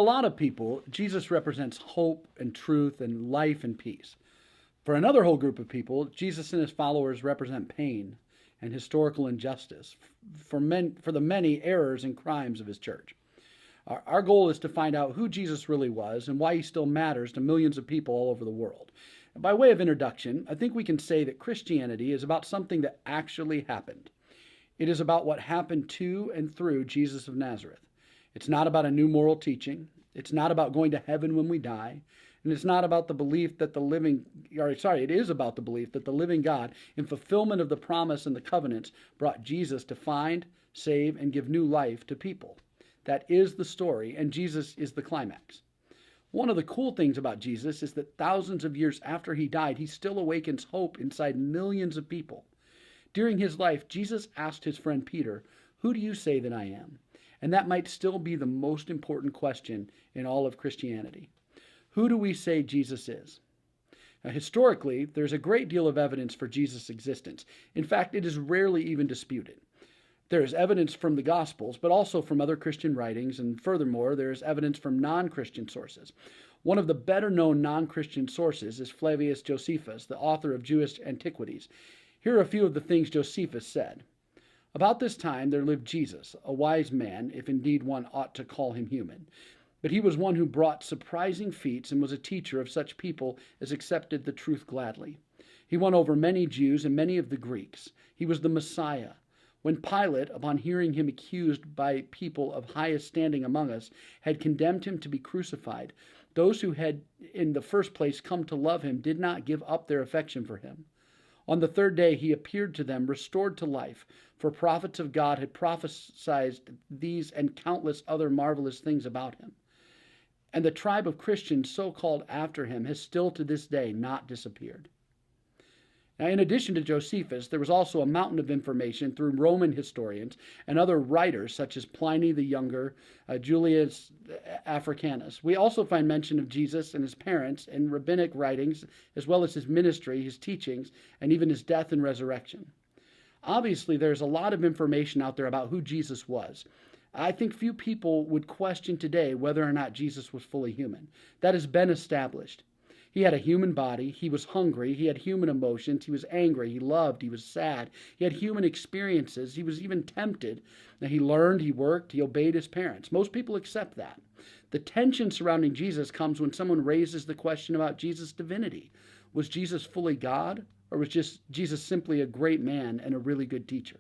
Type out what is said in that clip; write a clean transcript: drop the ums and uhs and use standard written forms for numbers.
lot of people, Jesus represents hope and truth and life and peace. For another whole group of people, Jesus and his followers represent pain and historical injustice for the many errors and crimes of his church. Our goal is to find out who Jesus really was and why he still matters to millions of people all over the world. And by way of introduction, I think we can say that Christianity is about something that actually happened. It is about what happened to and through Jesus of Nazareth. It's not about a new moral teaching. It's not about going to heaven when we die. And it's not about the belief that it is about the belief that the living God, in fulfillment of the promise and the covenants, brought Jesus to find, save, and give new life to people. That is the story, and Jesus is the climax. One of the cool things about Jesus is that thousands of years after he died, he still awakens hope inside millions of people. During his life, Jesus asked his friend Peter, "Who do you say that I am?" And that might still be the most important question in all of Christianity. Who do we say Jesus is? Now, historically, there's a great deal of evidence for Jesus' existence. In fact, it is rarely even disputed. There is evidence from the Gospels, but also from other Christian writings, and furthermore, there is evidence from non-Christian sources. One of the better-known non-Christian sources is Flavius Josephus, the author of Jewish Antiquities. Here are a few of the things Josephus said. About this time there lived Jesus, a wise man, if indeed one ought to call him human. But he was one who brought surprising feats and was a teacher of such people as accepted the truth gladly. He won over many Jews and many of the Greeks. He was the Messiah. When Pilate, upon hearing him accused by people of highest standing among us, had condemned him to be crucified, those who had in the first place come to love him did not give up their affection for him. On the third day he appeared to them, restored to life, for prophets of God had prophesied these and countless other marvelous things about him. And the tribe of Christians so called after him has still to this day not disappeared. Now, in addition to Josephus, there was also a mountain of information through Roman historians and other writers such as Pliny the Younger, Julius Africanus. We also find mention of Jesus and his parents in rabbinic writings, as well as his ministry, his teachings, and even his death and resurrection. Obviously, there's a lot of information out there about who Jesus was. I think few people would question today whether or not Jesus was fully human. That has been established. He had a human body, he was hungry, he had human emotions, he was angry, he loved, he was sad, he had human experiences, he was even tempted. Now, he learned, he worked, he obeyed his parents. Most people accept that. The tension surrounding Jesus comes when someone raises the question about Jesus' divinity. Was Jesus fully God, or was Jesus simply a great man and a really good teacher?